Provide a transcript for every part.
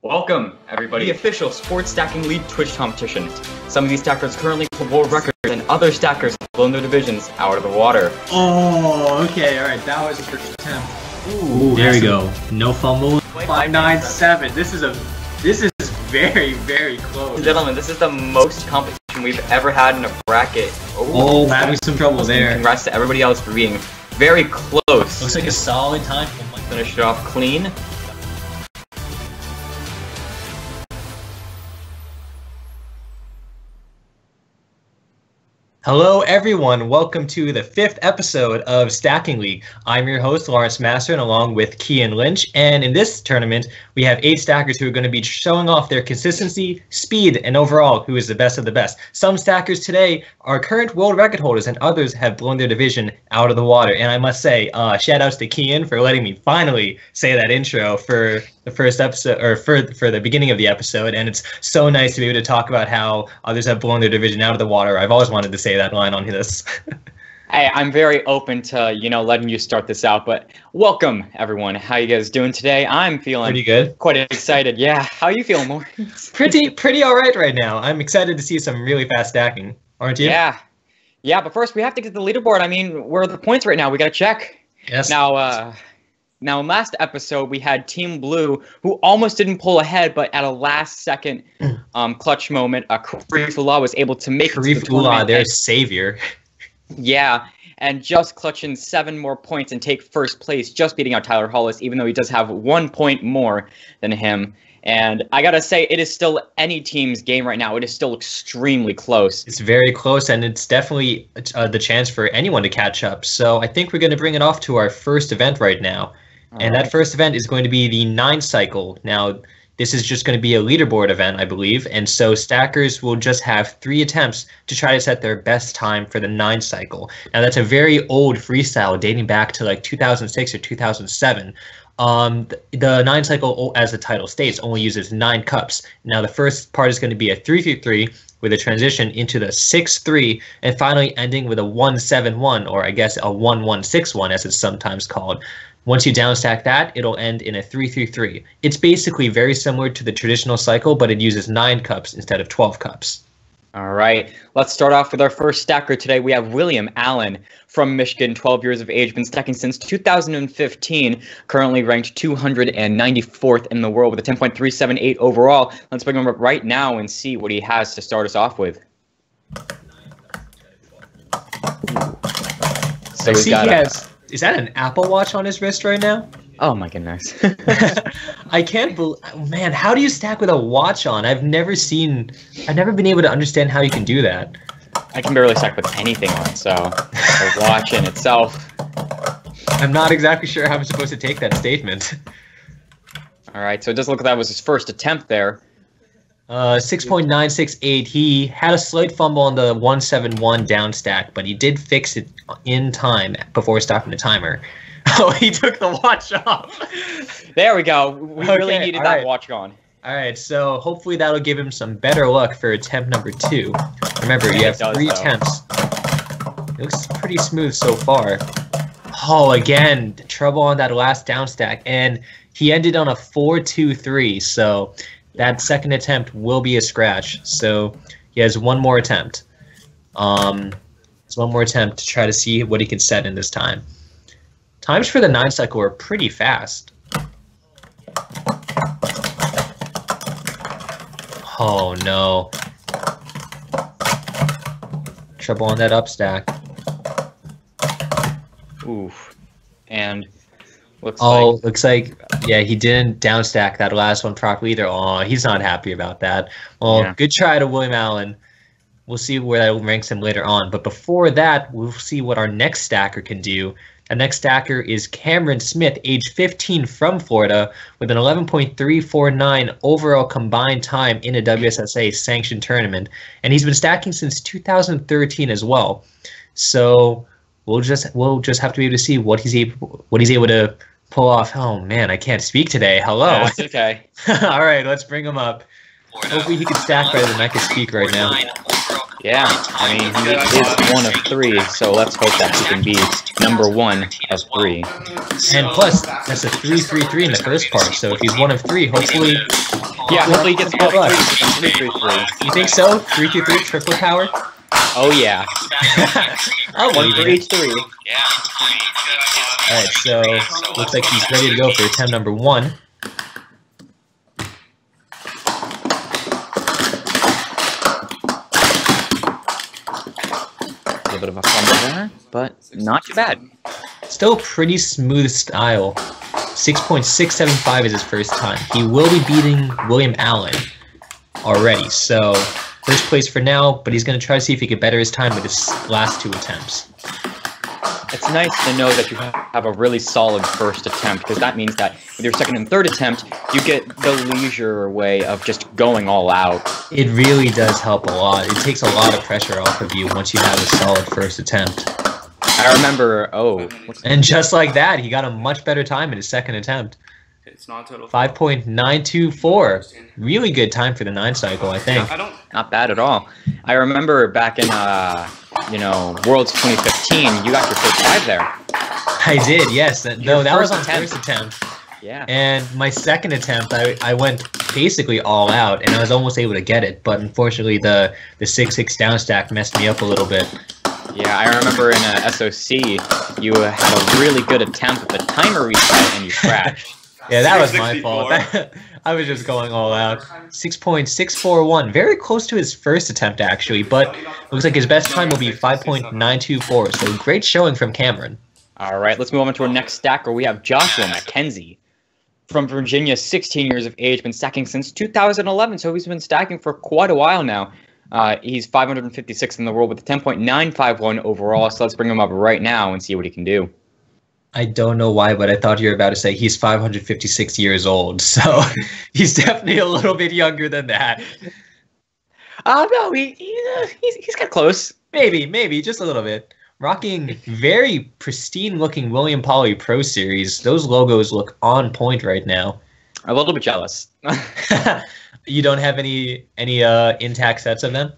Welcome, everybody. The official Sports Stacking League Twitch competition. Some of these stackers currently hold world records, and other stackers have blown their divisions out of the water. Oh, okay, alright, that was the first attempt. Ooh, there we go. No fumble. 597. This is very, very close. Ladies and gentlemen, this is the most competition we've ever had in a bracket. Oh, having some trouble there. Congrats to everybody else for being very close. Looks like a solid time. Finish it off clean. Hello everyone, welcome to the 5th episode of Stacking League. I'm your host, Lawrence Master, and along with Kian Lynch, and in this tournament, we have 8 stackers who are going to be showing off their consistency, speed, and overall who is the best of the best. Some stackers today are current world record holders, and others have blown their division out of the water. And I must say, shout outs to Kian for letting me finally say that intro for the first episode, or for the beginning of the episode, and it's so nice to be able to talk about how others have blown their division out of the water. I've always wanted to say that line on this. Hey, I'm very open to, letting you start this out, but welcome, everyone. How you guys doing today? I'm feeling pretty good. Quite excited. Yeah, how are you feeling, Lawrence? Pretty all right now. I'm excited to see some really fast stacking, aren't you? Yeah, but first we have to get to the leaderboard. I mean, where are the points right now? We got to check. Yes. Now, in last episode, we had Team Blue, who almost didn't pull ahead, but at a last-second clutch moment, Karifullah was able to make it to the tournament. Their savior. Yeah, and just clutching 7 more points and take first place, just beating out Tyler Hollis, even though he does have 1 point more than him. And I gotta say, it is still any team's game right now. It is still extremely close. It's very close, and it's definitely the chance for anyone to catch up. So I think we're going to bring it off to our first event right now. And that first event is going to be the 9 cycle. Now, this is just going to be a leaderboard event, I believe. And so stackers will just have 3 attempts to try to set their best time for the 9 cycle. Now, that's a very old freestyle dating back to like 2006 or 2007. The 9 cycle, as the title states, only uses 9 cups. Now, the first part is going to be a 3-3-3 with a transition into the 6-3, and finally ending with a 1-7-1, or I guess a 1-1-6-1, as it's sometimes called. Once you downstack that, it'll end in a 3-3-3. It's basically very similar to the traditional cycle, but it uses 9 cups instead of 12 cups. All right, let's start off with our first stacker today. We have William Allen from Michigan, 12 years of age, been stacking since 2015, currently ranked 294th in the world with a 10.378 overall. Let's bring him up right now and see what he has to start us off with. So we got is that an Apple Watch on his wrist right now? Oh my goodness. I can't believe, man, how do you stack with a watch on? I've never been able to understand how you can do that. I can barely stack with anything on, so the watch in itself. I'm not exactly sure how I'm supposed to take that statement. All right, so it does look like that was his first attempt there. 6.968. He had a slight fumble on the 171 down stack, but he did fix it in time before stopping the timer. Oh, he took the watch off. There we go. We really needed that watch on. All right, so hopefully that'll give him some better luck for attempt number 2. Remember, you have 3 attempts. It looks pretty smooth so far. Oh, again, trouble on that last down stack, and he ended on a 4-2-3, so that second attempt will be a scratch. So he has 1 more attempt. It's 1 more attempt to try to see what he can set in this time. Times for the 9 cycle are pretty fast. Oh no. Trouble on that up stack. Oof. And looks like, yeah, he didn't downstack that last one properly either. Oh, he's not happy about that. Well, yeah. Good try to William Allen. We'll see where that ranks him later on. But before that, we'll see what our next stacker can do. Our next stacker is Cameron Smith, age 15, from Florida, with an 11.349 overall combined time in a WSSA sanctioned tournament. And he's been stacking since 2013 as well. So we'll just have to be able to see what he's able to pull off. Oh man, I can't speak today. Hello. Yeah, that's okay. All right, let's bring him up. Hopefully he can stack better than I can speak right now. Yeah, I mean, he is one of three, so let's hope that he can be number one of three. And plus, that's a 3-3-3 in the first part, so if he's one of three, hopefully... Yeah, hopefully he gets all three. 3-3-3. You think so? 3-3-3, triple power? Oh, yeah. I'll One believe for it. each three. Alright, so looks like he's ready to go for attempt number 1. A bit of a fumble there, but not too bad. Still pretty smooth style. 6.675 is his first time. He will be beating William Allen already, so first place for now, but he's going to try to see if he can better his time with his last 2 attempts. It's nice to know that you have a really solid first attempt, because that means that with your second and third attempt, you get the leisure way of just going all out. It really does help a lot. It takes a lot of pressure off of you once you have a solid first attempt. I remember, and just like that, he got a much better time in his second attempt. It's not total. 5.924. Really good time for the 9 cycle, I think. Not bad at all. I remember back in, Worlds 2015, you got your first 5 there. I did, yes. No, that was on first attempt. Yeah. And my second attempt, I went basically all out, and I was almost able to get it, but unfortunately the 6-6 down stack messed me up a little bit. Yeah, I remember in a SOC, you had a really good attempt with the timer reset, and you crashed. Yeah, that was my fault. I was just going all out. 6.641, very close to his first attempt, actually, but looks like his best time will be 5.924, so great showing from Cameron. All right, let's move on to our next stacker. We have Joshua McKenzie from Virginia, 16 years of age, been stacking since 2011, so he's been stacking for quite a while now. He's 556 in the world with a 10.951 overall, so let's bring him up right now and see what he can do. I don't know why, but I thought you were about to say he's 556 years old, so he's definitely a little bit younger than that. No, he's got close. Maybe, just a little bit. Rocking very pristine-looking William Poly Pro Series. Those logos look on point right now. A little bit jealous. You don't have any intact sets of them?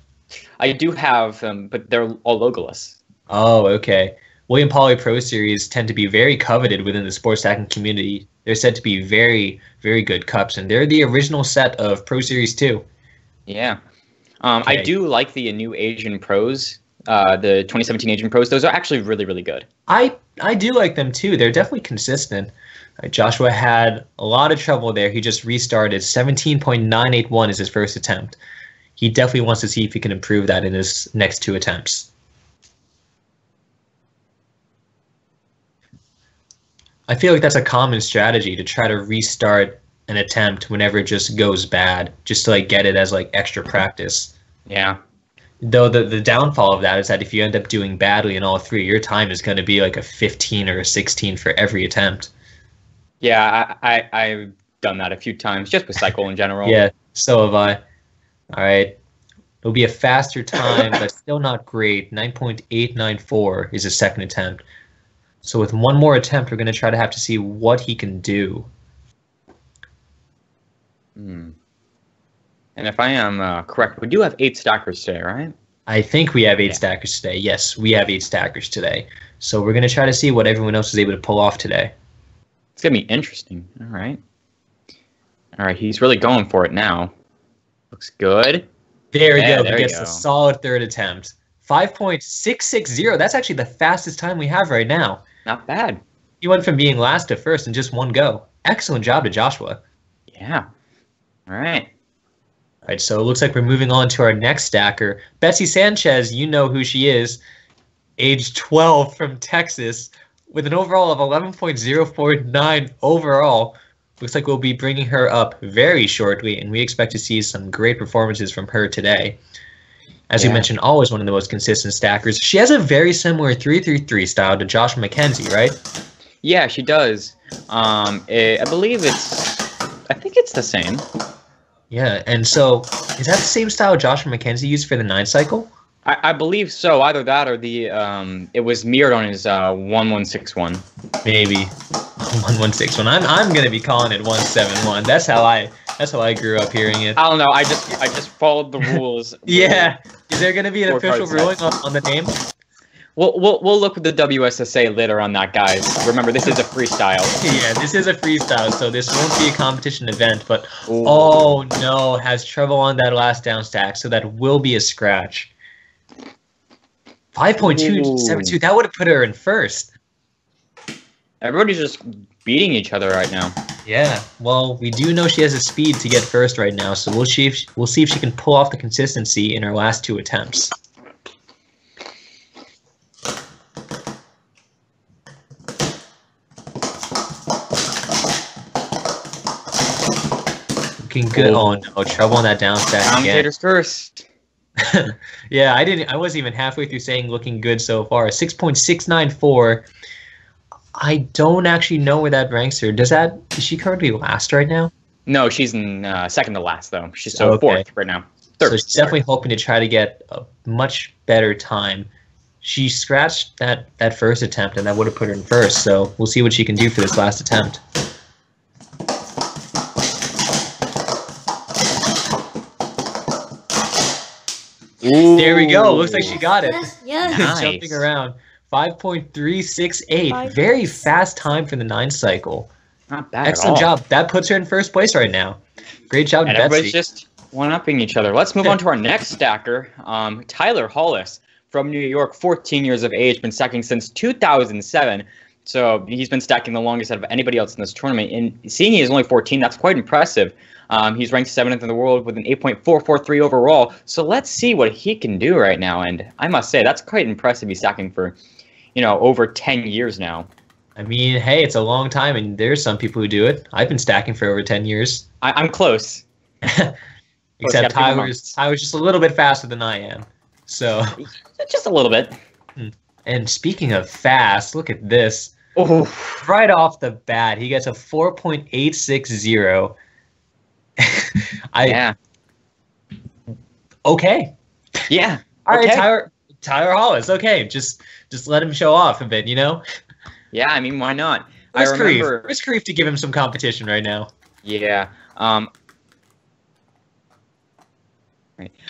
I do have them, but they're all logoless. Oh, okay. William Poly Pro Series tend to be very coveted within the sports stacking community. They're said to be very, very good cups, and they're the original set of Pro Series 2. Yeah. Okay. I do like the new Asian Pros, the 2017 Asian Pros. Those are actually really, really good. I do like them too. They're definitely consistent. Joshua had a lot of trouble there. He just restarted. 17.981 is his first attempt. He definitely wants to see if he can improve that in his next 2 attempts. I feel like that's a common strategy, to try to restart an attempt whenever it just goes bad, just to like get it as like extra practice. Yeah. Though the downfall of that is that if you end up doing badly in all 3, your time is going to be like a 15 or a 16 for every attempt. Yeah, I've done that a few times, just with Cycle in general. Yeah, so have I. All right. It'll be a faster time, but still not great. 9.894 is his second attempt. So with one more attempt, we're going to try to have to see what he can do. And if I am correct, we do have 8 stackers today, right? I think we have 8 stackers today. Yes, we have 8 stackers today. So we're going to try to see what everyone else is able to pull off today. It's going to be interesting. All right. All right, he's really going for it now. Looks good. There we go. He gets a solid third attempt. 5.660. That's actually the fastest time we have right now. Not bad. He went from being last to first in just one go. Excellent job to Joshua. Yeah. All right. All right, so it looks like we're moving on to our next stacker. Betsy Sanchez, you know who she is. Age 12 from Texas with an overall of 11.049 overall. Looks like we'll be bringing her up very shortly, and we expect to see some great performances from her today. As you mentioned, always one of the most consistent stackers. She has a very similar 3-3-3 style to Joshua McKenzie, right? Yeah, she does. I believe I think it's the same. Yeah, and so is that the same style Joshua McKenzie used for the 9 cycle? I believe so. Either that or the it was mirrored on his 1161. Maybe 1161. I'm gonna be calling it 171. That's how I That's how I grew up hearing it. I don't know. I just followed the rules. Yeah. Is there going to be an Four official card ruling on the name? We'll look with the WSSA later on that, guys. Remember, this is a freestyle. Yeah, this is a freestyle, so this won't be a competition event, but Ooh. oh no, has trouble on that last down stack, so that will be a scratch. 5.272, that would have put her in first. Everybody's just beating each other right now. Yeah, well, we do know she has the speed to get first right now, so we'll see if she can pull off the consistency in her last 2 attempts. Looking good. Oh no, trouble on that down stack again. Commentators first. Yeah, I wasn't even halfway through saying looking good so far. 6.694. I don't actually know where that ranks her. Is she currently last right now? No, she's in second to last though. She's Okay. fourth right now. Third. So she's definitely hoping to try to get a much better time. She scratched that first attempt, and that would have put her in first. So we'll see what she can do for this last attempt. Ooh. There we go. Looks like she got it. Yes. Nice. Jumping around. 5.368. Very fast time for the 9 cycle. Not bad Excellent at all. job. That puts her in first place right now. Great job, And Betsy. everybody's just one-upping each other. Let's move on to our next stacker, Tyler Hollis from New York, 14 years of age, been stacking since 2007. So he's been stacking the longest out of anybody else in this tournament. And seeing he is only 14, that's quite impressive. He's ranked 7th in the world with an 8.443 overall. So let's see what he can do right now. And I must say, that's quite impressive. He's stacking for, over 10 years now. I mean, hey, it's a long time, and there's some people who do it. I've been stacking for over 10 years. I'm close. Except Tyler's just a little bit faster than I am. So, Just a little bit. and speaking of fast, look at this. Oh, Right off the bat, he gets a 4.860. yeah. Okay. Yeah. All right, Okay. Tyler Hollis. Okay, just let him show off a bit, Yeah, I mean, why not? Where's I remember. Where's Kareef to give him some competition right now? Yeah. I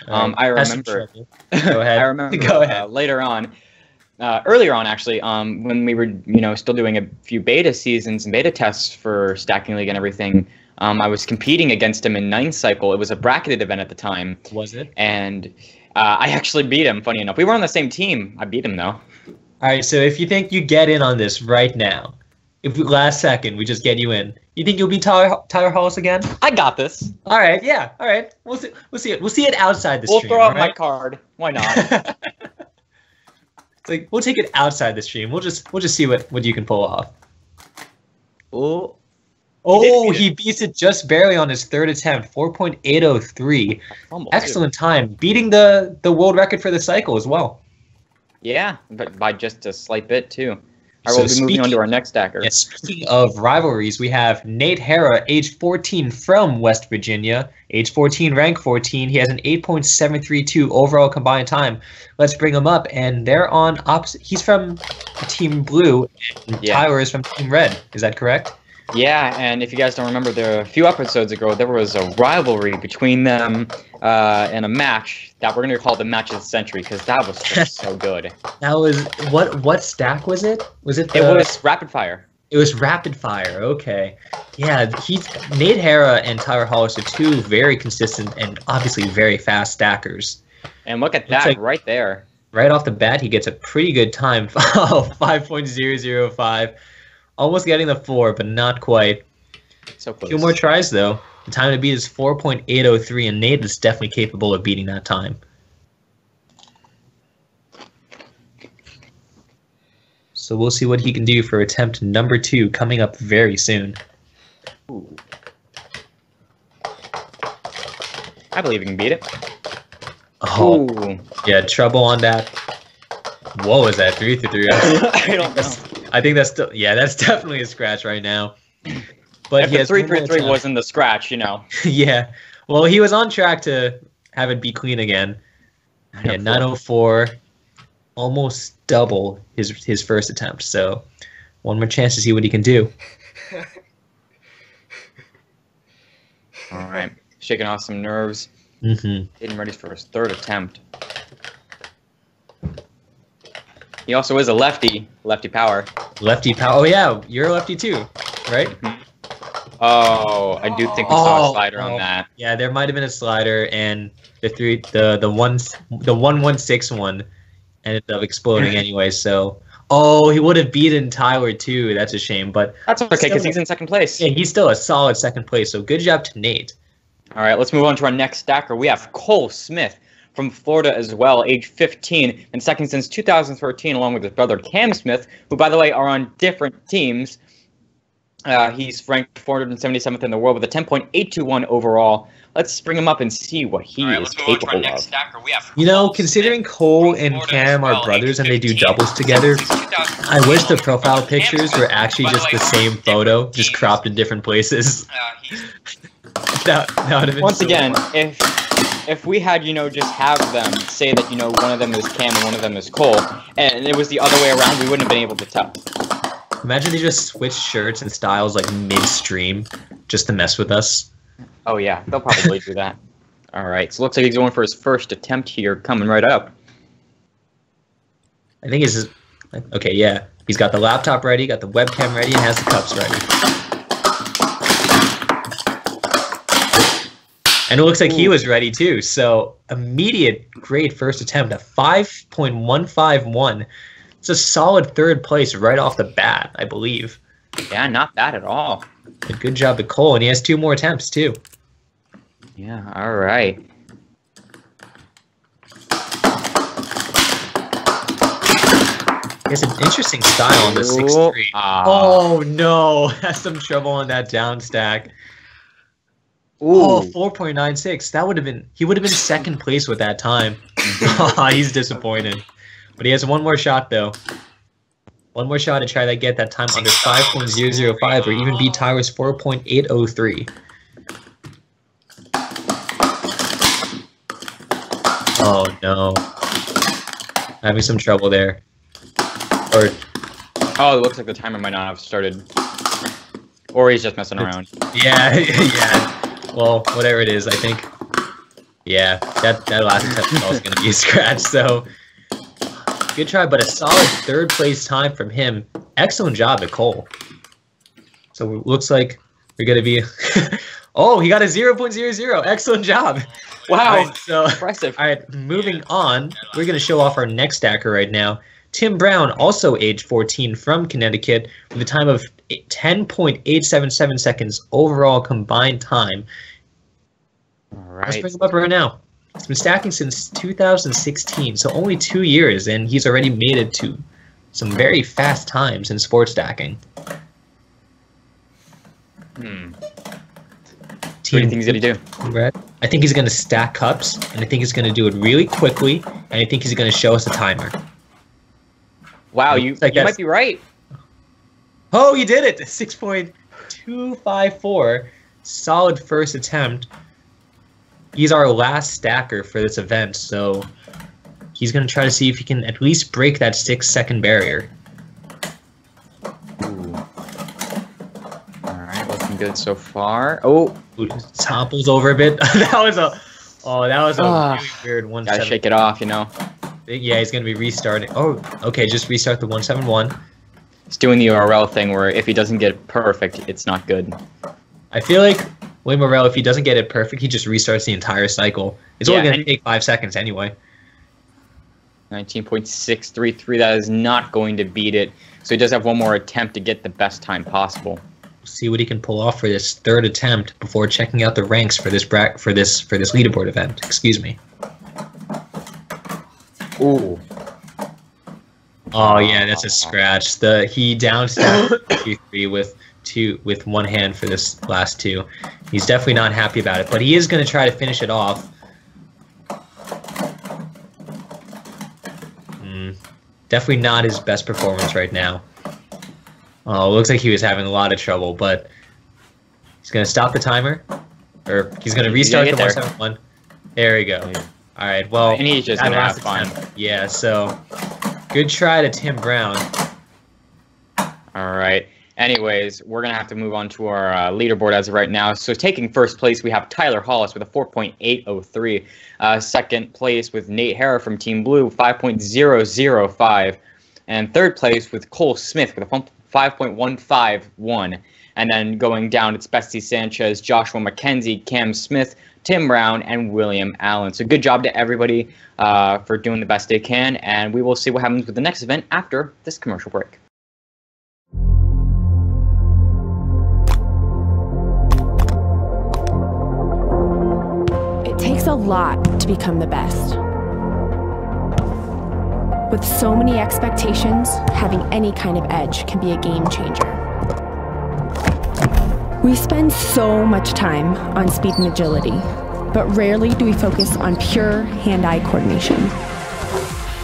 That's some remember. trouble. Go ahead. I remember. Go ahead. Later on, earlier on actually, when we were still doing a few beta seasons and beta tests for Stacking League and everything, I was competing against him in 9th cycle. It was a bracketed event at the time. Was it? And I actually beat him. Funny enough, we were on the same team. I beat him though. All right, so if you think you get in on this right now, if last second we just get you in, you think you'll beat Tyler Hollis again? I got this. All right, yeah, all right. We'll see it. We'll see it outside the We'll stream. throw out all my right? card. Why not? It's like we'll take it outside the stream. We'll just see what you can pull off. Oh. Oh, beat he beats it just barely on his 3rd attempt, 4.803. Fumble, too. Excellent time, beating the world record for the cycle as well. Yeah, but by just a slight bit too. All right, So we'll be moving on to our next stacker. Yeah, speaking of rivalries, we have Nate Hara, age 14 from West Virginia, age 14, rank 14. He has an 8.732 overall combined time. Let's bring him up, and they're on opposite. He's from Team Blue, and Yeah. Tyler is from Team Red. Is that correct? Yeah, and if you guys don't remember, a few episodes ago, there was a rivalry between them in a match that we're going to call the match of the century because that was just so good. That was what stack was it? Was it? It was rapid fire. It was rapid fire. Okay, yeah. Nate Hara and Tyler Hollis are 2 very consistent and obviously very fast stackers. And look at Looks that like- right there. Right off the bat, he gets a pretty good time. 5.005. Almost getting the 4, but not quite. So close. 2 more tries, though. The time to beat is 4.803, and Nate is definitely capable of beating that time. So we'll see what he can do for attempt number 2 coming up very soon. Ooh. I believe you can beat it. Oh, Ooh. yeah, trouble on that. What was that? 3-3. I don't know. I think that's still, yeah, that's definitely a scratch right now. But If he the has one more 3-3-3 attempt. wasn't the scratch, Yeah. Well, he was on track to have it be clean again. Yeah, 904, almost double his first attempt. So, one more chance to see what he can do. All right, shaking off some nerves. Getting ready for his third attempt. He also is a lefty. Lefty power. Lefty power. Oh yeah, you're a lefty too, right? Oh, I do think we saw a slider on that. Yeah, there might have been a slider, and the 1-1-6 one ended up exploding anyway. So, he would have beaten Tyler too. That's a shame, but that's okay because he's in second place. Yeah, he's still a solid second place. So good job to Nate. All right, let's move on to our next stacker. We have Cole Smith from Florida as well, age 15, and second since 2013, along with his brother Cam Smith, who, by the way, are on different teams. He's ranked 477th in the world with a 10.821 overall. Let's bring him up and see what he is capable of. You know, considering Cole and Cam are brothers and they do doubles together, I wish the profile pictures were actually just the same photo, just cropped in different places. That would have been Once again, if we had, just have them say that, one of them is Cam and one of them is Cole, and it was the other way around, we wouldn't have been able to tell. Imagine they just switched shirts and styles like midstream just to mess with us. Oh yeah, they'll probably do that. All right, so it looks like he's going for his first attempt here, coming right up. I think it's okay, yeah. He's got the laptop ready, got the webcam ready, and has the cups ready. And it looks like he was ready too, so immediate great first attempt, a 5.151. It's a solid third place right off the bat, I believe. Yeah, not bad at all. Good job to Cole, and he has 2 more attempts too. Yeah, all right. He has an interesting style on the 6-3. Oh no, has some trouble on that down stack. Oh, 4.96. He would have been second place with that time. He's disappointed. But he has one more shot, though. One more shot to try to get that time under 5.005 or even beat Tyler's 4.803. Oh, no. Having some trouble there. Oh, it looks like the timer might not have started. Or he's just messing around. Yeah, yeah. Well, whatever it is, I think. Yeah, that last attempt is also going to be a scratch, so... Good try, but a solid third place time from him. Excellent job at Cole. So it looks like we're going to be... Oh, he got a 0.00. Excellent job. Wow, right, so, impressive. All right, moving on. We're going to show off our next stacker right now. Tim Brown, also age 14 from Connecticut, with a time of 10.877 seconds overall combined time. All right. Let's bring him up right now. He's been stacking since 2016, so only 2 years, and he's already made it to some very fast times in sports stacking. What do you think he's going to do? I think he's going to stack cups, and I think he's going to do it really quickly, and I think he's going to show us a timer. Wow, you might be right. Oh, you did it! 6.254. Solid first attempt. He's our last stacker for this event, so he's going to try to see if he can at least break that 6-second barrier. Ooh. All right, looking good so far. Oh, topples over a bit. that was a really weird 1-7. Gotta shake it off, Yeah, he's going to be restarting. Oh, okay, just restart the 171. He's doing the URL thing where if he doesn't get it perfect, it's not good. I feel like William Morel, if he doesn't get it perfect, he just restarts the entire cycle. It's only going to take 5 seconds anyway. 19.633, that is not going to beat it. So he does have one more attempt to get the best time possible. See what he can pull off for this third attempt before checking out the ranks for this leaderboard event. Excuse me. Ooh. Oh yeah, that's a scratch. He down stacked 2-3 with one hand for this last 2. He's definitely not happy about it, but he is going to try to finish it off. Definitely not his best performance right now. Oh, looks like he was having a lot of trouble, but he's going to stop the timer, or he's going to restart the 171. There we go. All right, well, and he's just going to have fun. Yeah, so good try to Tim Brown. All right. Anyways, we're going to have to move on to our leaderboard as of right now. So taking first place, we have Tyler Hollis with a 4.803. Second place with Nate Hara from Team Blue, 5.005. And third place with Cole Smith with a 5.151. And then going down, it's Betsy Sanchez, Joshua McKenzie, Cam Smith, Tim Brown, and William Allen. So good job to everybody for doing the best they can. And we will see what happens with the next event after this commercial break. It takes a lot to become the best. With so many expectations, having any kind of edge can be a game changer. We spend so much time on speed and agility, but rarely do we focus on pure hand-eye coordination.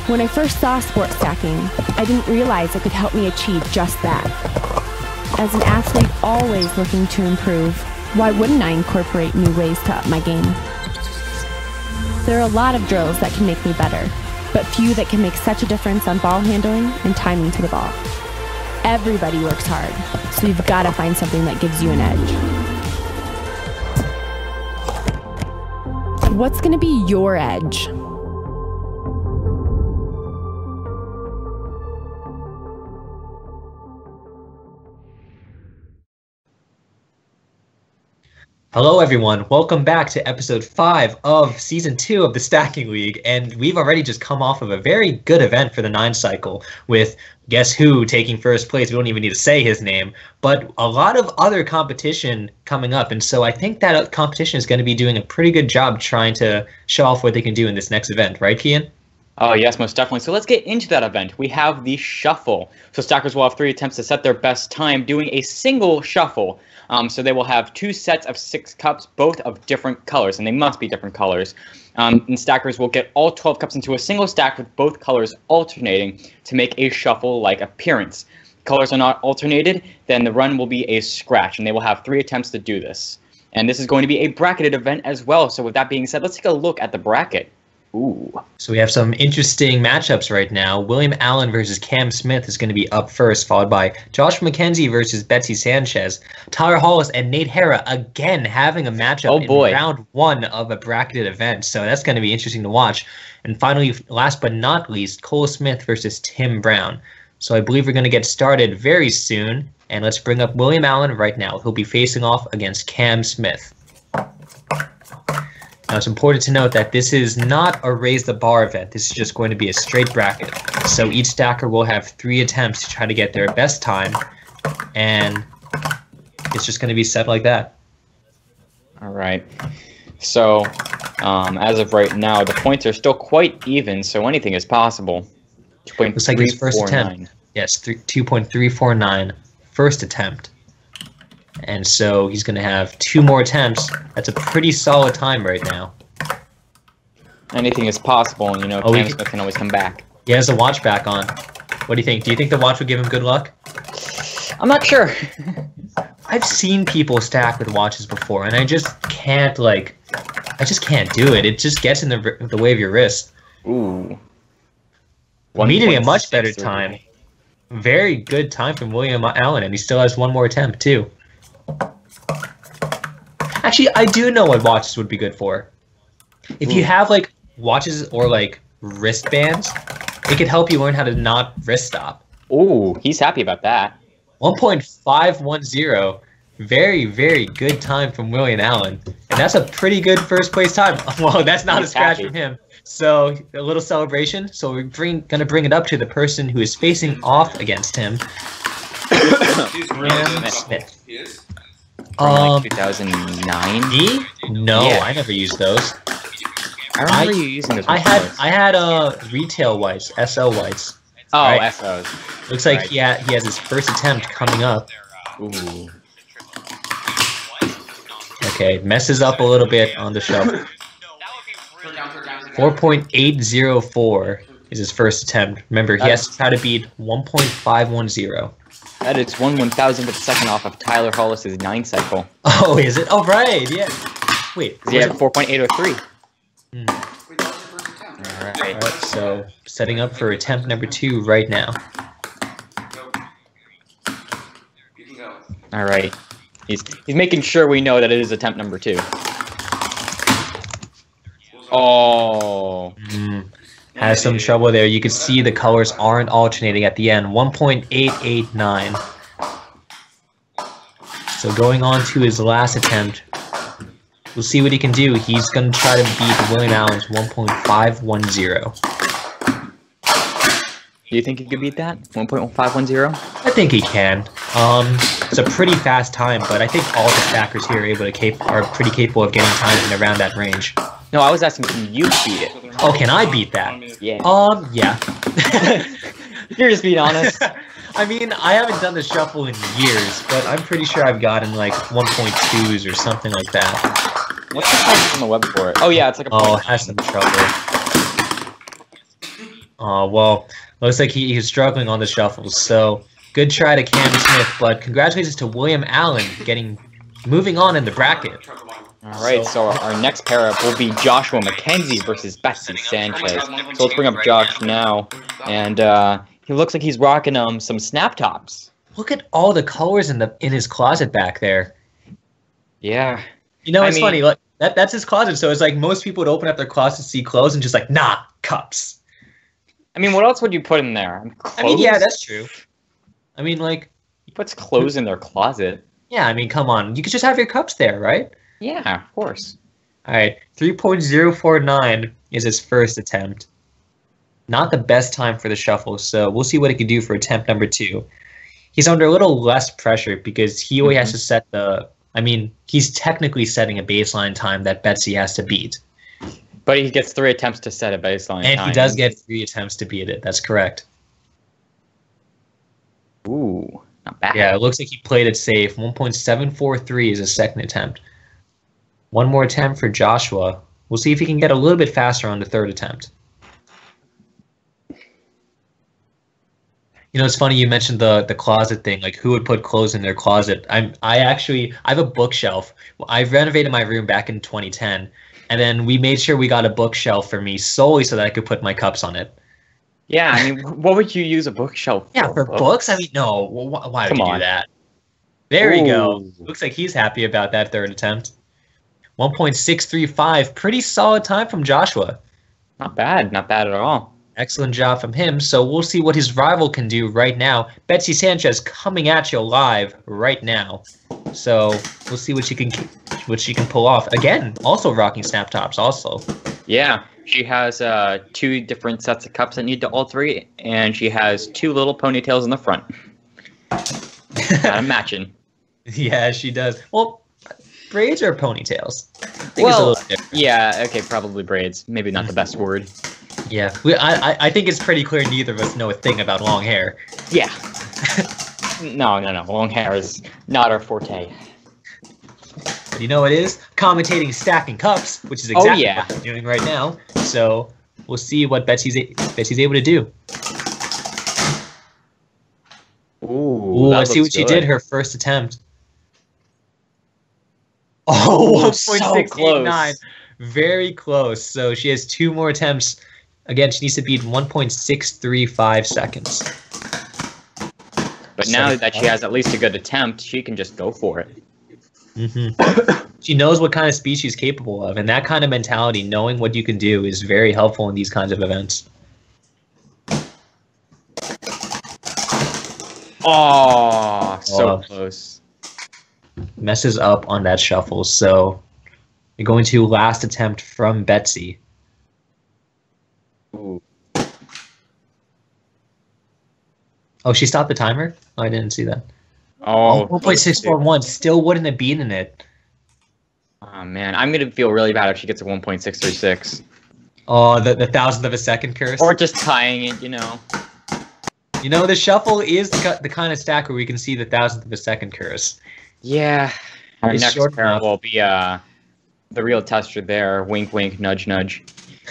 When I first saw sport stacking, I didn't realize it could help me achieve just that. As an athlete always looking to improve, why wouldn't I incorporate new ways to up my game? There are a lot of drills that can make me better, but few that can make such a difference on ball handling and timing to the ball. Everybody works hard, so you've got to find something that gives you an edge. What's going to be your edge? Hello everyone, welcome back to episode 5 of season 2 of the Stacking League, and we've already just come off of a very good event for the 9 cycle with guess who taking first place. We don't even need to say his name, but a lot of other competition coming up, and so I think that competition is going to be doing a pretty good job trying to show off what they can do in this next event, right, Kian? Oh, yes, most definitely. So let's get into that event. We have the shuffle. So stackers will have 3 attempts to set their best time doing a single shuffle. So they will have 2 sets of 6 cups, both of different colors, and they must be different colors. And stackers will get all 12 cups into a single stack with both colors alternating to make a shuffle-like appearance. If colors are not alternated, then the run will be a scratch, and they will have 3 attempts to do this. And this is going to be a bracketed event as well. So with that being said, let's take a look at the bracket. Ooh. So we have some interesting matchups right now. William Allen versus Cam Smith is going to be up first, followed by Josh McKenzie versus Betsy Sanchez. Tyler Hollis and Nate Hara again having a matchup in round 1 of a bracketed event. So that's going to be interesting to watch. And finally, last but not least, Cole Smith versus Tim Brown. So I believe we're going to get started very soon. And let's bring up William Allen right now. He'll be facing off against Cam Smith. Now, it's important to note that this is not a raise the bar event. This is just going to be a straight bracket. So each stacker will have 3 attempts to try to get their best time, and it's just going to be set like that. All right. So as of right now, the points are still quite even, so anything is possible. Looks like his first attempt. Yes, 2.349 first attempt. And so he's going to have 2 more attempts. That's a pretty solid time right now. Anything is possible, and Cam Smith can always come back. He has the watch back on. What do you think? Do you think the watch would give him good luck? I'm not sure. I've seen people stack with watches before, and I just can't, I just can't do it. It just gets in the way of your wrist. Ooh. Meeting a much better time. Very good time from William Allen, and he still has 1 more attempt, too. Actually, I do know what watches would be good for. If you have watches or wristbands, it could help you learn how to not wrist stop. Ooh, he's happy about that. 1.510. Very, very good time from William Allen. And that's a pretty good first place time. Well, that's not a scratch from him. So a little celebration. So we're going to bring it up to the person who is facing off against him. Smith. 2009? Me? No, yeah. I never used those. I remember you using those. I had retail whites, SL whites. Oh, right? SOs. Looks like he has his first attempt coming up. Ooh. Okay, messes up a little bit on the shuffle. 4.804 is his first attempt. Remember, he has to try to beat 1.510. That is 1/1000th of a second off of Tyler Hollis's 9 cycle. Oh, is it? Oh, right, yeah. Wait. Yeah, 4.803. All right, so setting up for attempt number 2 right now. All right. He's making sure we know that it is attempt number 2. Oh. Has some trouble there. You can see the colors aren't alternating at the end. 1.889. So going on to his last attempt. We'll see what he can do. He's going to try to beat William Allen's 1.510. Do you think he could beat that? 1.510? I think he can. It's a pretty fast time, but I think all the stackers here are pretty capable of getting times in around that range. No, I was asking, can you beat it? Oh, can I beat that? Yeah. Yeah. You're just being honest. I mean, I haven't done the shuffle in years, but I'm pretty sure I've gotten like 1.2s or something like that. What's the price on the web for it? Oh yeah, it's like a. Oh, it has some trouble. Oh well, looks like he's struggling on the shuffles. So good try to Cam Smith, but congratulations to William Allen moving on in the bracket. All right, so our next pair-up will be Joshua McKenzie versus Betsy Sanchez. So let's bring up Josh now, and he looks like he's rocking some snap tops. Look at all the colors in his closet back there. Yeah. You know, it's funny. Like that's his closet. So it's like most people would open up their closet to see clothes and just like, nah, cups. I mean, what else would you put in there? Clothes? I mean, yeah, that's true. I mean, like, he puts clothes in their closet. Yeah, I mean, come on. You could just have your cups there, right? Yeah, of course. All right, 3.049 is his first attempt. Not the best time for the shuffle, so we'll see what he can do for attempt number 2. He's under a little less pressure because he only has to set he's technically setting a baseline time that Betsy has to beat. But he gets 3 attempts to set a baseline time. And he does get 3 attempts to beat it. That's correct. Ooh, not bad. Yeah, it looks like he played it safe. 1.743 is his second attempt. One more attempt for Joshua. We'll see if he can get a little bit faster on the third attempt. You know, it's funny you mentioned the closet thing, like who would put clothes in their closet. I have a bookshelf. I renovated my room back in 2010, and then we made sure we got a bookshelf for me solely so that I could put my cups on it. Yeah, I mean, what would you use a bookshelf for? Yeah, for books? I mean, no. Why would you do that? There we go. Looks like he's happy about that third attempt. 1.635, pretty solid time from Joshua. Not bad at all. Excellent job from him. So we'll see what his rival can do right now. Betsy Sanchez coming at you live right now. So we'll see what she can pull off. Again, also rocking snap tops also. Yeah, she has 2 different sets of cups that need to alter, and she has 2 little ponytails in the front. Not matching. Yeah, she does. Well, braids or ponytails? I think well, it's a little different. Yeah, okay, probably braids. Maybe not the best word. Yeah, I think it's pretty clear neither of us know a thing about long hair. Yeah. No. Long hair is not our forte. But you know what it is? Commentating stacking cups, which is exactly what we're doing right now. So we'll see what Betsy's able to do. Ooh, let's see what she did her first attempt. Oh, 1.689. So very close. So she has 2 more attempts. Again, she needs to beat 1.635 seconds. But now that she has at least a good attempt, she can just go for it. She knows what kind of speed she's capable of, and that kind of mentality, knowing what you can do, is very helpful in these kinds of events. Oh, so close. Messes up on that shuffle, so we're going to last attempt from Betsy. Ooh. Oh, she stopped the timer? Oh, I didn't see that. Oh, 1.641, still wouldn't have beaten it. Oh, man. I'm going to feel really bad if she gets a 1.636. Oh, the thousandth of a second curse? Or just tying it, you know. You know, the shuffle is the kind of stack where we can see the thousandth of a second curse. Yeah. Our It's next short pair enough. will be the real tester there. Wink, wink, nudge, nudge.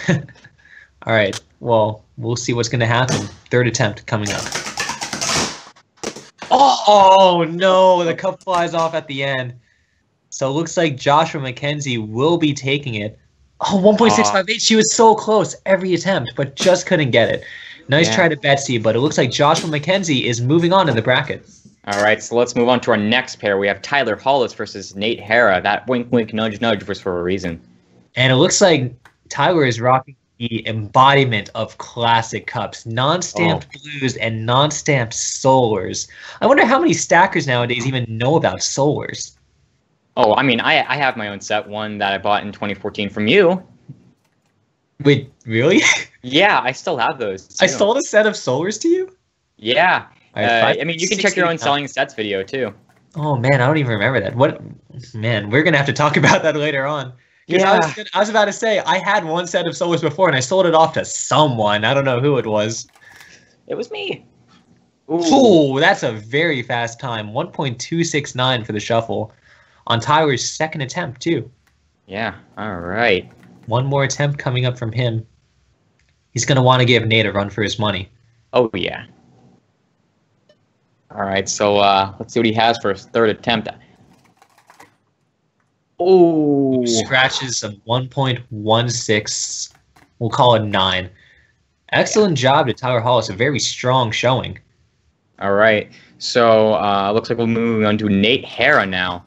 All right. Well, we'll see what's going to happen. Third attempt coming up. Oh, no. The cup flies off at the end. So it looks like Joshua McKenzie will be taking it. Oh, 1.658. She was so close every attempt, but just couldn't get it. Nice try to Betsy, but it looks like Joshua McKenzie is moving on in the bracket. All right, so let's move on to our next pair. We have Tyler Hollis versus Nate Hara. That wink, wink, nudge, nudge was for a reason. And it looks like Tyler is rocking the embodiment of classic cups, non-stamped blues and non-stamped solars. I wonder how many stackers nowadays even know about solars. Oh, I mean, I have my own set, one that I bought in 2014 from you. Wait, really? Yeah, I still have those, too. I sold a set of solars to you? Yeah. Right, I mean, you can check your own selling sets video, too. Oh, man, I don't even remember that. What? Man, we're going to have to talk about that later on. Yeah. I was about to say, I had one set of solars before, and I sold it off to someone. I don't know who it was. It was me. Ooh, that's a very fast time. 1.269 for the shuffle. On Tyler's second attempt, too. Yeah, all right. One more attempt coming up from him. He's going to want to give Nate a run for his money. Oh, yeah. All right, so let's see what he has for his third attempt. Oh, Scratches of 1.16. We'll call it 9. Excellent job to Tyler Hollis. A very strong showing. All right, so looks like we'll move on to Nate Hara now.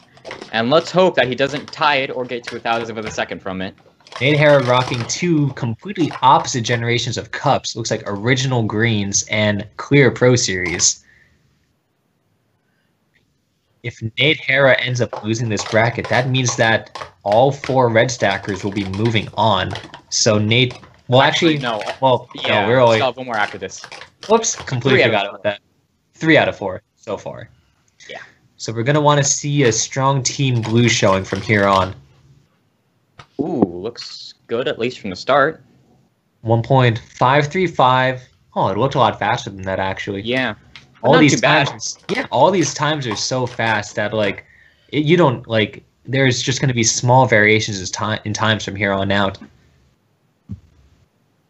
And let's hope that he doesn't tie it or get to 1,000th of a second from it. Nate Hara rocking two completely opposite generations of cups. Looks like original greens and clear Pro Series. If Nate Hara ends up losing this bracket, that means that all 4 red stackers will be moving on. So Nate, well, actually no. Well, Yeah, no, we're only. still have one more after this. Whoops, completely 3 out of forgot about that. 3 out of 4 so far. Yeah. So we're going to want to see a strong Team Blue showing from here on. Ooh, looks good, at least from the start. 1.535. Oh, it looked a lot faster than that, actually. Yeah. All Not these too bad. times, yeah, all these times are so fast that, like, you don't, like, there's just going to be small variations in times from here on out.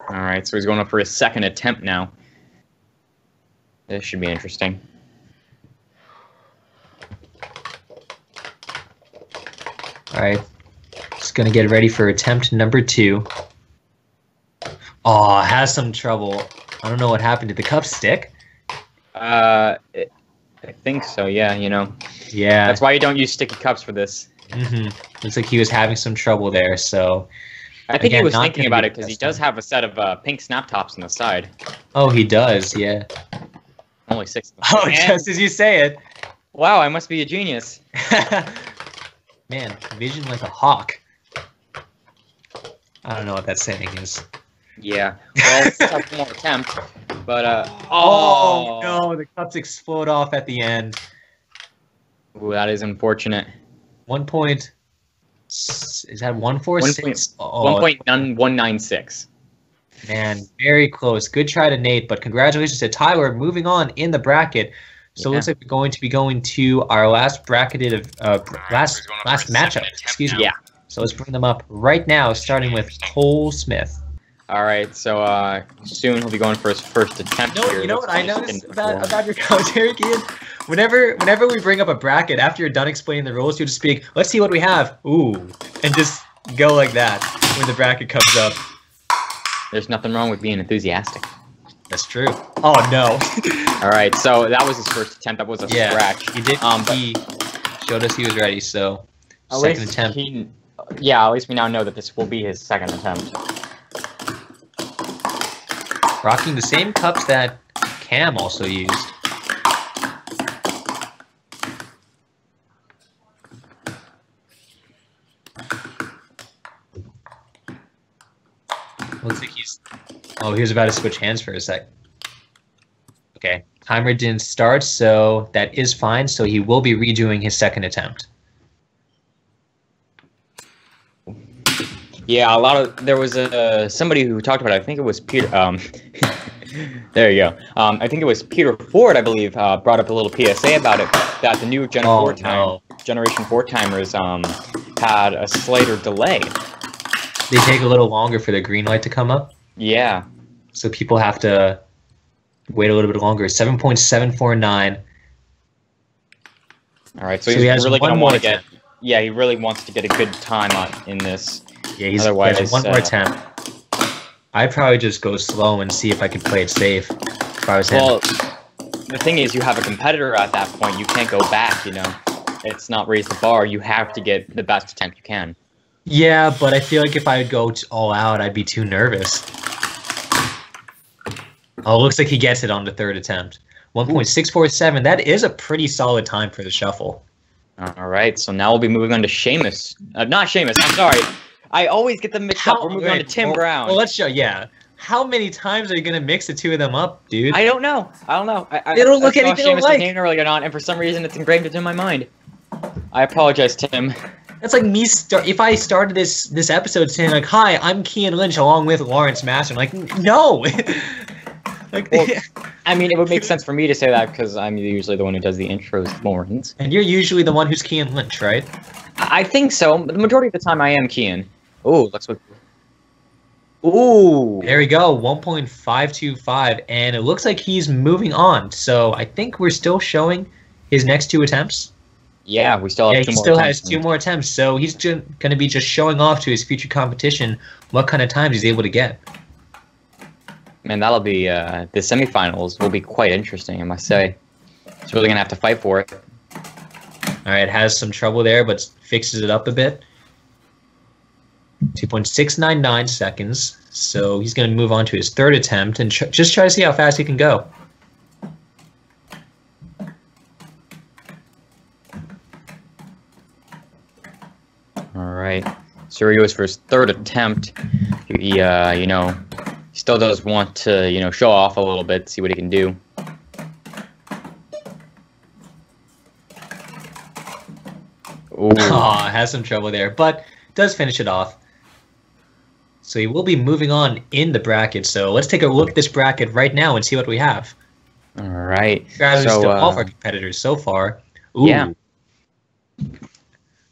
All right, so he's going up for his second attempt now. This should be interesting. All right, just going to get ready for attempt number 2. Oh, has some trouble. I don't know what happened. Did the cup stick? I think so, yeah, you know. Yeah. That's why you don't use sticky cups for this. Looks like he was having some trouble there, so... I think Again, he was not thinking gonna about be it because he the best does time. have a set of pink snap tops on the side. Oh, he does, yeah. Only 6 of them. Oh, And- just as you say it. Wow, I must be a genius. Man, vision like a hawk. I don't know what that saying is. Yeah. Well, let's have one more attempt. But, Oh, no, the cups explode off at the end. Ooh, that is unfortunate. 1 point... Is that 146? Oh, 1.196. man, very close. Good try to Nate, but congratulations to Tyler moving on in the bracket. So it looks like we're going to be going to our last bracketed last matchup. Excuse me. Yeah. So let's bring them up right now, starting with Cole Smith. All right, so soon he'll be going for his first attempt here. You know what Let's I just noticed get into about your commentary, Kian? Whenever we bring up a bracket, after you're done explaining the rules, you just speak, let's see what we have. Ooh. And just go like that when the bracket comes up. There's nothing wrong with being enthusiastic. That's true. Oh, no. All right, so that was his first attempt. That was a scratch. He did. But He showed us he was ready, so at second least attempt. Yeah, at least we now know that this will be his second attempt. Rocking the same cups that Cam also used. Looks like he's... Oh, he was about to switch hands for a sec. Okay, timer didn't start, so that is fine. So he will be redoing his second attempt. Yeah, there was somebody who talked about it. I think it was Peter. There you go. I think it was Peter Ford, I believe, brought up a little PSA about it, that the new Generation 4 timers had a slighter delay. They take a little longer for the green light to come up, Yeah. so people have to wait a little bit longer. 7.749. All right, so So he's he has really one going to more want to get... Yeah, he really wants to get a good time in this. Yeah, he Otherwise, has one more attempt. I'd probably just go slow and see if I can play it safe. If I was him. Well, the thing is, you have a competitor at that point. You can't go back, you know. It's not raise the bar. You have to get the best attempt you can. Yeah, but I feel like if I would go all out, I'd be too nervous. Oh, looks like he gets it on the third attempt. 1.647. That is a pretty solid time for the shuffle. All right, so now we'll be moving on to Seamus. Not Seamus, I'm sorry. I always get them mixed up. We're moving on to Tim Brown. Well, let's show, yeah. How many times are you going to mix the two of them up, dude? I don't know. They don't look anything Seamus' alike. name earlier on, and for some reason it's engraved into my mind. I apologize, Tim. That's like me, if I started this episode saying, like, hi, I'm Kian Lynch along with Lawrence Master. I'm like, no! Like, well, I mean, it would make sense for me to say that because I'm usually the one who does the intros, Lawrence. And you're usually the one who's Kian Lynch, right? I think so. The majority of the time I am Kian. Oh, let's look. Ooh. There we go, 1.525, and it looks like he's moving on. So I think we're still showing his next two attempts. Yeah, we still have two more attempts. He still has two more attempts, so he's going to be just showing off to his future competition what kind of times he's able to get. Man, that'll be, the semifinals will be quite interesting, I must say. He's really going to have to fight for it. All right, has some trouble there, but fixes it up a bit. 2.699 seconds, so he's going to move on to his third attempt and just try to see how fast he can go. All right, so he goes for his third attempt. He, you know, still does want to, you know, show off a little bit, see what he can do. Aw, has some trouble there, but does finish it off. So he will be moving on in the bracket. So let's take a look at this bracket right now and see what we have. All right. So, still all of our competitors so far. Ooh. Yeah.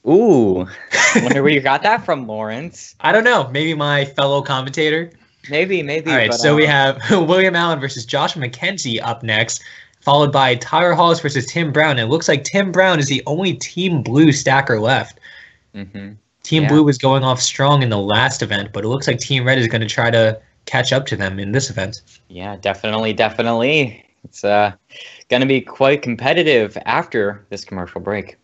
Ooh. Wonder where you got that from, Lawrence. I don't know. Maybe my fellow commentator. Maybe. All right, but, so we have William Allen versus Joshua McKenzie up next, followed by Tyler Hollis versus Tim Brown. And it looks like Tim Brown is the only Team Blue stacker left. Mm-hmm. Team Blue was going off strong in the last event, but it looks like Team Red is going to try to catch up to them in this event. Yeah, definitely. It's going to be quite competitive after this commercial break.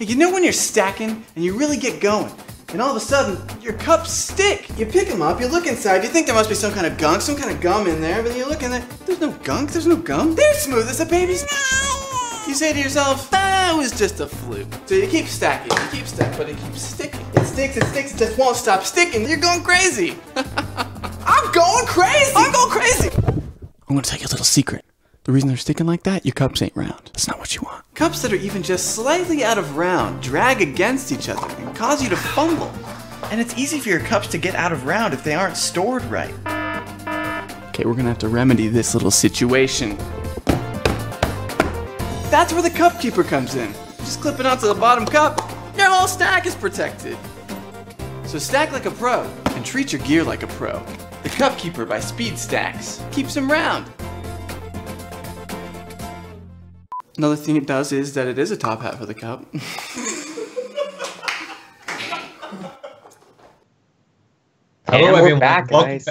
You know when you're stacking and you really get going, and all of a sudden your cups stick. You pick them up, you look inside, you think there must be some kind of gunk, some kind of gum in there, but then you look in there, there's no gunk, there's no gum. They're smooth as a baby's. You say to yourself, that was just a fluke. So you keep stacking, but it keeps sticking. It sticks, it just won't stop sticking. You're going crazy. I'm going crazy. I'm gonna tell you a little secret. The reason they're sticking like that, your cups ain't round. That's not what you want. Cups that are even just slightly out of round drag against each other and cause you to fumble. And it's easy for your cups to get out of round if they aren't stored right. Okay, we're gonna have to remedy this little situation. That's where the cup keeper comes in. Just clip it onto the bottom cup, your whole stack is protected. So stack like a pro and treat your gear like a pro. The Cup Keeper by Speed Stacks keeps them round. Another thing it does is that it is a top hat for the cup. Hello, everyone. We're back, guys.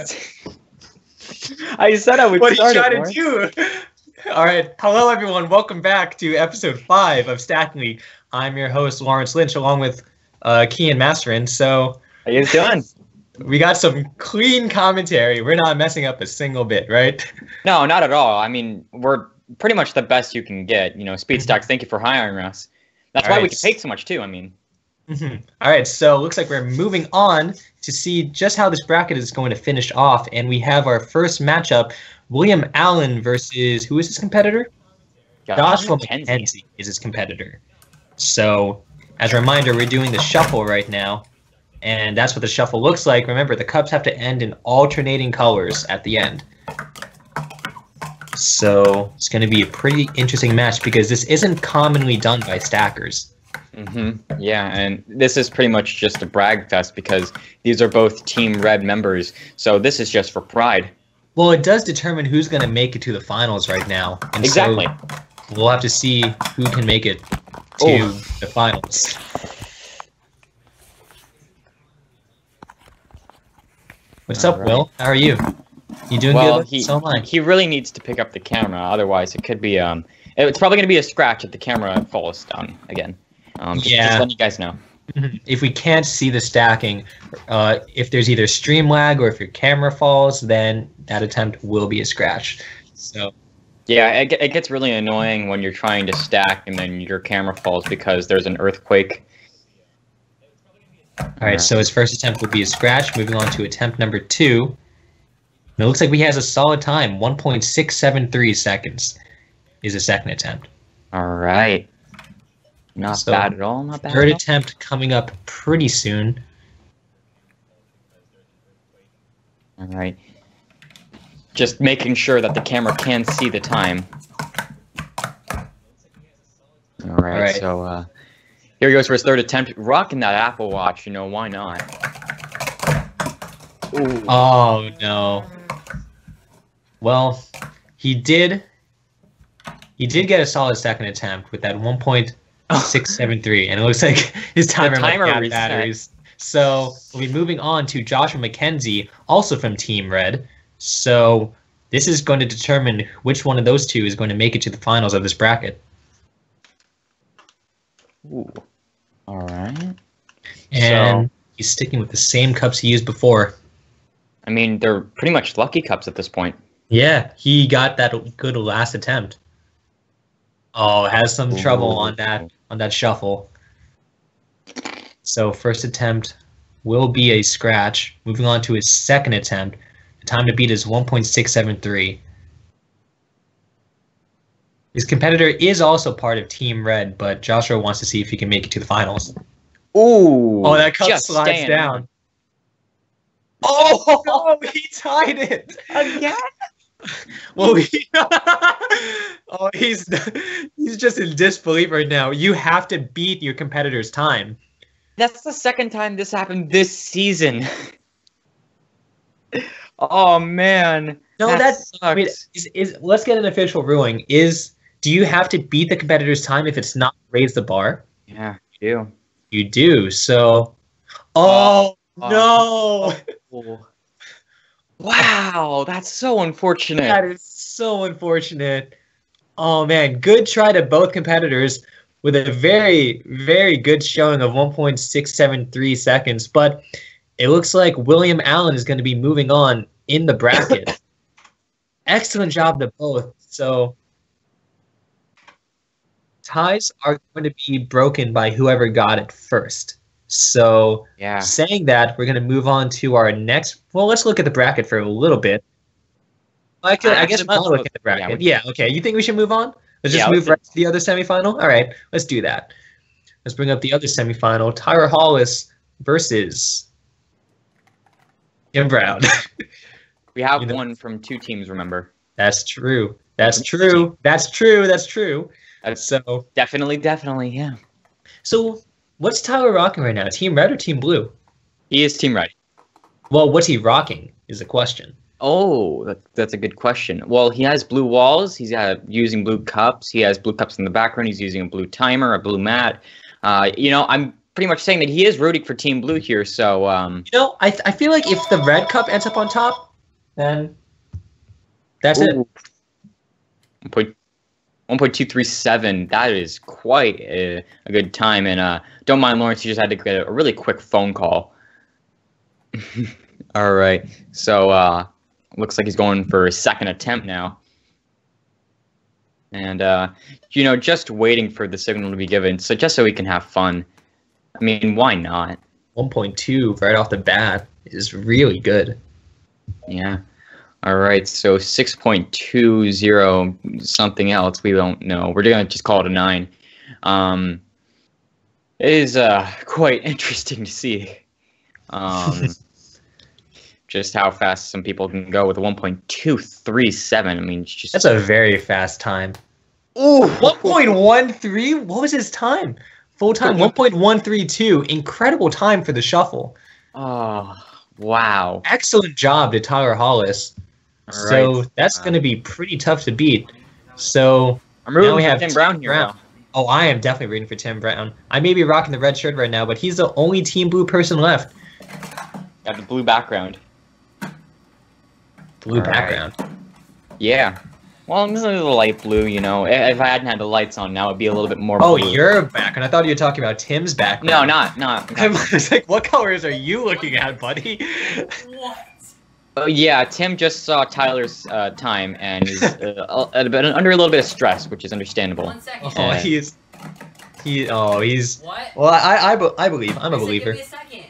I said I would What start are you trying to do? All right. Hello, everyone. Welcome back to episode 5 of Stackingly. I'm your host, Lawrence Lynch, along with Kian Masterin. So, how you doing? We got some clean commentary. We're not messing up a single bit, right? No, not at all. I mean, we're pretty much the best you can get. You know, Speed Stacks, thank you for hiring us. That's why we can take so much, too. I mean. All right, so looks like we're moving on to see just how this bracket is going to finish off, and we have our first matchup: William Allen versus who is his competitor? Joshua McKenzie is his competitor. So, as a reminder, we're doing the shuffle right now, and that's what the shuffle looks like. Remember, the cups have to end in alternating colors at the end. So it's going to be a pretty interesting match because this isn't commonly done by stackers. Yeah, and this is pretty much just a brag fest because these are both Team Red members, so this is just for pride. Well, it does determine who's going to make it to the finals right now. And exactly. So we'll have to see who can make it to the finals. What's up, Will? How are you? You doing good? So am I. He really needs to pick up the camera, otherwise it could be it's probably going to be a scratch if the camera falls down again. Just letting you guys know. If we can't see the stacking, if there's either stream lag or if your camera falls, then that attempt will be a scratch. So yeah, it gets really annoying when you're trying to stack and then your camera falls because there's an earthquake. All right, so his first attempt would be a scratch. Moving on to attempt number 2. And it looks like he has a solid time. 1.673 seconds is a second attempt. All right. Not bad at all. Not bad. Third attempt coming up pretty soon. All right. Just making sure that the camera can see the time. All right. So here he goes for his third attempt. Rocking that Apple Watch. You know, why not? Ooh. Oh, no. Well, he did get a solid second attempt with that 1.673, and it looks like his timer ran out of batteries. So we'll be moving on to Joshua McKenzie, also from Team Red. So this is going to determine which one of those two is going to make it to the finals of this bracket. Ooh. All right. And he's sticking with the same cups he used before. I mean, they're pretty much lucky cups at this point. Yeah, he got that good last attempt. Oh, has some trouble on that shuffle. So first attempt will be a scratch. Moving on to his second attempt. The time to beat is 1.673. His competitor is also part of Team Red, but Joshua wants to see if he can make it to the finals. Ooh! Oh, that cup slides down. Oh, no, he tied it again. Well, he's just in disbelief right now. You have to beat your competitor's time. That's the second time this happened this season. Oh man. No, that's sucks. I mean, let's get an official ruling. Do you have to beat the competitor's time if it's not raise the bar? Yeah, you do. You do. So, no. Wow, that's so unfortunate. That is so unfortunate. Oh man, good try to both competitors with a very, very good showing of 1.673 seconds. But it looks like William Allen is going to be moving on in the bracket. Excellent job to both. So ties are going to be broken by whoever got it first. So saying that, we're going to move on to our next. Well, let's look at the bracket for a little bit. I guess we'll look at the bracket. Yeah, okay. You think we should move on? Let's just move right to the other semifinal? All right, let's do that. Let's bring up the other semifinal. Tyra Hollis versus Kim Brown. We have one from 2 teams, remember? That's true. That's true. That's true. That's true. So definitely, yeah. So what's Tyler rocking right now? Team Red or Team Blue? He is Team Red. Well, what's he rocking is the question. Oh, that's a good question. Well, he has blue walls. He's using blue cups. He has blue cups in the background. He's using a blue timer, a blue mat. I'm pretty much saying that he is rooting for Team Blue here. So, I feel like if the red cup ends up on top, then that's it. 1.237. That is quite a good time. And don't mind Lawrence. He just had to get a really quick phone call. All right. So looks like he's going for a second attempt now. And just waiting for the signal to be given, so just so we can have fun. I mean, why not? 1.2 right off the bat is really good. Yeah. All right, so 6.20 something else, we don't know. We're going to just call it a 9. It is quite interesting to see just how fast some people can go with a 1.237. I mean, it's just... That's a very fast time. Ooh, 1.13? What was his time? Full time 1.132. Incredible time for the shuffle. Oh, wow. Excellent job to Tyler Hollis. So that's going to be pretty tough to beat. So I'm rooting for Tim Brown here now. Oh, I am definitely rooting for Tim Brown. I may be rocking the red shirt right now, but he's the only Team Blue person left. Got the blue background. Blue background. Yeah. Well, this is a little light blue, you know. If I hadn't had the lights on now, it'd be a little bit more blue. Oh, your background. I thought you were talking about Tim's background. No, not. I was like, what colors are you looking at, buddy? What? Oh, yeah, Tim just saw Tyler's time and is under a little bit of stress, which is understandable. 1 second. Oh, he's. What? Well, I believe. I'm a believer. Give me a second.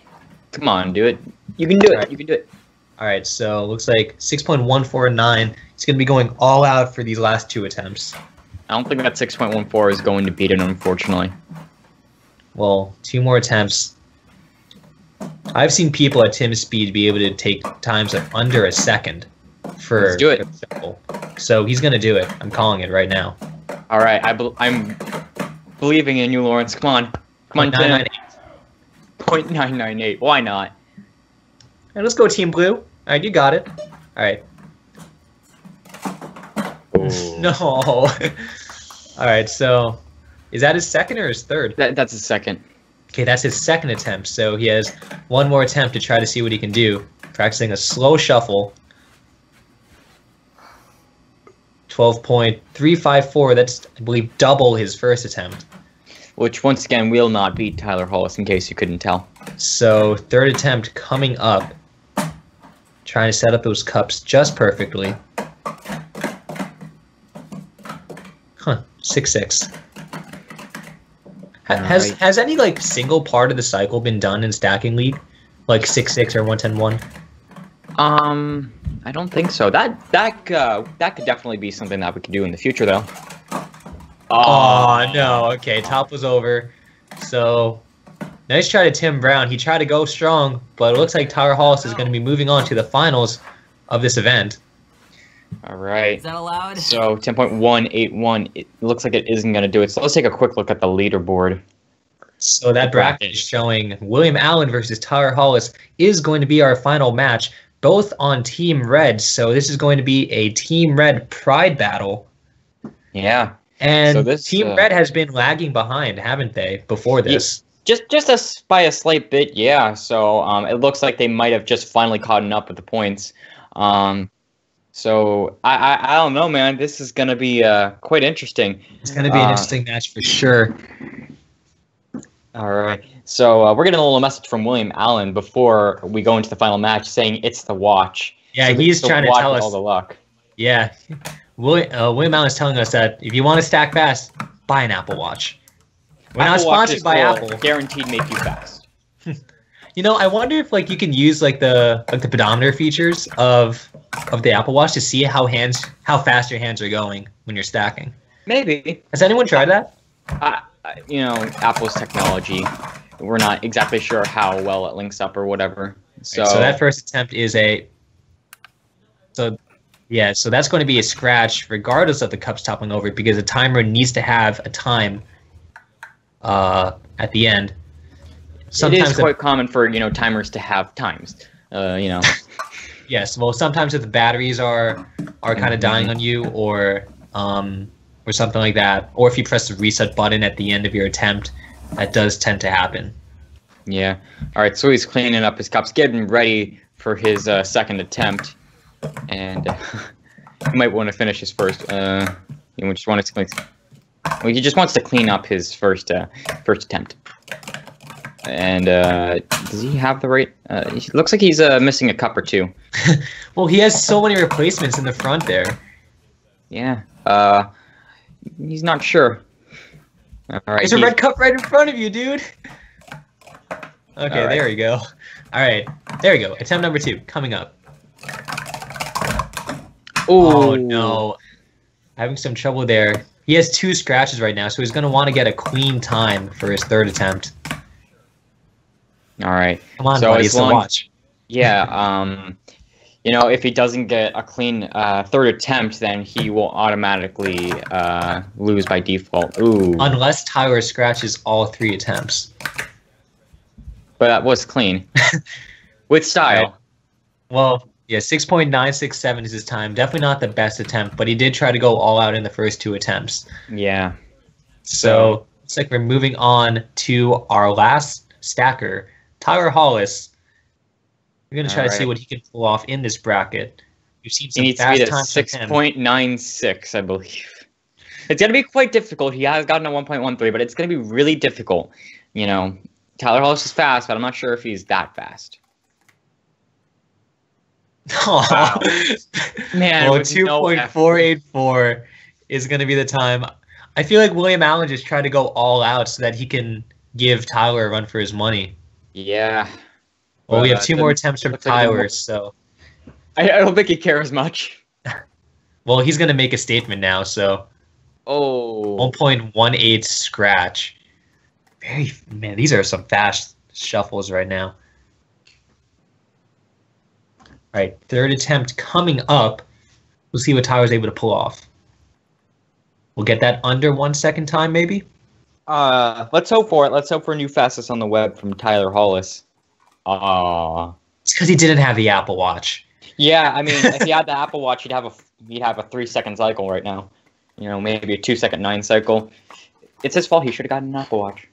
Come on, do it. You can do it. Right. You can do it. All right, so looks like 6.149. He's going to be going all out for these last 2 attempts. I don't think that 6.14 is going to beat it, unfortunately. Well, 2 more attempts. I've seen people at Tim's speed be able to take times of under a second for. Let's do it. So he's going to do it. I'm calling it right now. All right, I'm believing in you, Lawrence. Come on. Come on, 0.998. Why not? All right, let's go Team Blue. All right, you got it. All right. No. All right, so is that his second or his third? That's his second. Okay, that's his second attempt, so he has 1 more attempt to try to see what he can do. Practicing a slow shuffle. 12.354, that's, I believe, double his first attempt. Which, once again, will not beat Tyler Hollis, in case you couldn't tell. So, third attempt coming up. Trying to set up those cups just perfectly. Huh, 6-6. Has any like single part of the cycle been done in Stacking League, like 6-6 or 1-10-1? I don't think so. That could definitely be something that we could do in the future, though. Oh no! Okay, top was over. So nice try to Tim Brown. He tried to go strong, but it looks like Tyler Hollis is going to be moving on to the finals of this event. All right. Is that allowed? So 10.181. It looks like it isn't going to do it. So let's take a quick look at the leaderboard. So that bracket is showing William Allen versus Tyler Hollis is going to be our final match, both on Team Red. So this is going to be a Team Red pride battle. Yeah. And so this, Team Red has been lagging behind, haven't they, before this? Just by a slight bit, yeah. So it looks like they might have just finally caught up with the points. So I don't know, man. This is gonna be quite interesting. It's gonna be an interesting match for sure. All right. So we're getting a little message from William Allen before we go into the final match, saying it's the watch. Yeah, so he's trying to tell us all the luck. Yeah, William Allen is telling us that if you want to stack fast, buy an Apple Watch. We're not sponsored by Apple. Guaranteed make you fast. You know, I wonder if like you can use like the pedometer features of the Apple Watch to see how fast your hands are going when you're stacking. Maybe. Has anyone tried that? You know, Apple's technology. We're not exactly sure how well it links up or whatever. So that first attempt is so that's going to be a scratch regardless of the cups toppling over because the timer needs to have a time at the end. Sometimes it is quite common for timers to have times. Yes, well, sometimes if the batteries are kind of dying on you, or something like that, or if you press the reset button at the end of your attempt, that does tend to happen. Yeah. All right. So he's cleaning up his cups, getting ready for his second attempt, and he might want to finish his first. He just wants to clean up his first attempt. And does he have the right? He looks like he's missing a cup or two. Well, he has so many replacements in the front there. Yeah. He's not sure. All right. There's a red cup right in front of you, dude. Okay, All right. there we go. All right, there we go. Attempt number 2 coming up. Oh no, having some trouble there. He has 2 scratches right now, so he's gonna want to get a clean time for his 3rd attempt. All right. Come on, So buddy, as so long- watch. Yeah. You know, if he doesn't get a clean 3rd attempt, then he will automatically lose by default. Ooh. Unless Tyler scratches all 3 attempts. But that was clean. With style. Right. Well, yeah, 6.967 is his time. Definitely not the best attempt, but he did try to go all out in the first 2 attempts. Yeah. So looks like we're moving on to our last stacker, Tyler Hollis. We're gonna try to see what he can pull off in this bracket. We've seen He some needs to be fast at times from him. 6.96, I believe. It's going to be quite difficult. He has gotten a 1.13, but it's going to be really difficult. You know, Tyler Hollis is fast, but I'm not sure if he's that fast. Wow. Man, Well, with no 2.484 is going to be the time. I feel like William Allen just tried to go all out so that he can give Tyler a run for his money. Yeah. Well, we have But, 2 more attempts from looks like Tyler, more- so... I don't think he cares much. Well, he's going to make a statement now, so... Oh. 1.18 scratch. Man, these are some fast shuffles right now. All right, 3rd attempt coming up. We'll see what Tyler's able to pull off. We'll get that under 1 second time, maybe? Let's hope for it. Let's hope for a new fastest on the web from Tyler Hollis. It's because he didn't have the Apple Watch. Yeah, I mean, if he had the Apple Watch, he'd have a 3-second cycle right now. You know, maybe a 2-second 9 cycle. It's his fault. He should have gotten an Apple Watch.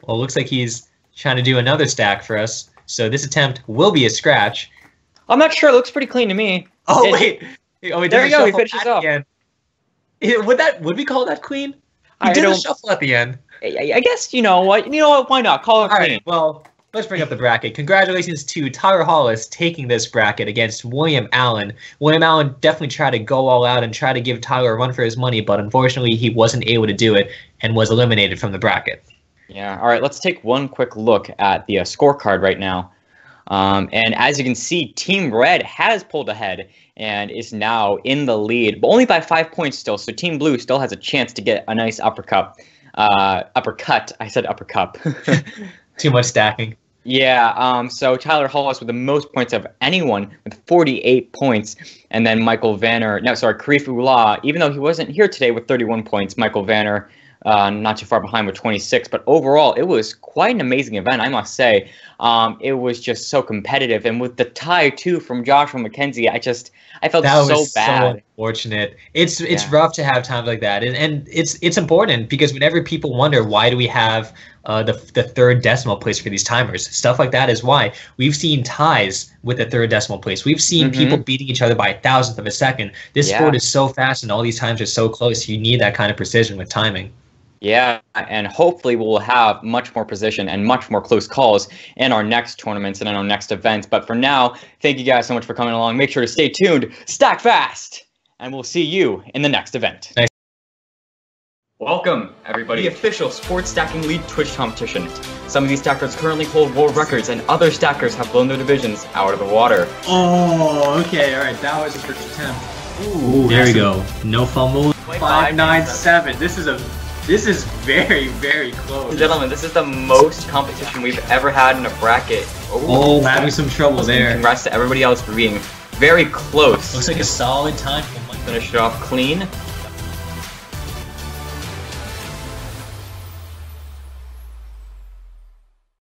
Well, it looks like he's trying to do another stack for us. So this attempt will be a scratch. I'm not sure. It looks pretty clean to me. Oh, It- wait. Oh, he There did you a go, he shuffle finishes at the off. end. Would we call that clean? He I did a don't- shuffle at the end. I guess, you know what? Why not? Call it All clean. right, well, let's bring up the bracket. Congratulations to Tyler Hollis taking this bracket against William Allen. William Allen definitely tried to go all out and try to give Tyler a run for his money, but unfortunately he wasn't able to do it and was eliminated from the bracket. Yeah. All right. Let's take one quick look at the scorecard right now. And as you can see, Team Red has pulled ahead and is now in the lead, but only by 5 points still. So Team Blue still has a chance to get a nice uppercut. I said uppercut. Too much stacking. Yeah, so Tyler Hollis with the most points of anyone with 48 points. And then Karif Ullah, even though he wasn't here today with 31 points, Michael Vanner not too far behind with 26. But overall, it was quite an amazing event, I must say. It was just so competitive. And with the tie, too, from Joshua McKenzie, I felt That so was bad. so unfortunate. It's rough to have times like that, and it's important because whenever people wonder why do we have the 3rd decimal place for these timers, stuff like that is why. We've seen ties with the 3rd decimal place. We've seen people beating each other by 1,000th of a second. This sport is so fast, and all these times are so close. You need that kind of precision with timing. Yeah, and hopefully we'll have much more precision and much more close calls in our next tournaments and in our next events. But for now, thank you guys so much for coming along. Make sure to stay tuned, stack fast, and we'll see you in the next event. Nice. Welcome, everybody. The official Sports Stacking League Twitch competition. Some of these stackers currently hold world records, and other stackers have blown their divisions out of the water. Oh, okay, alright, that was the first attempt. Ooh, there we go. No fumble. 597. This is very, very close. Gentlemen, this is the most competition we've ever had in a bracket. Oh, having some trouble there. Congrats to everybody else for being very close. Looks like a solid time for Mike. Finish it off clean.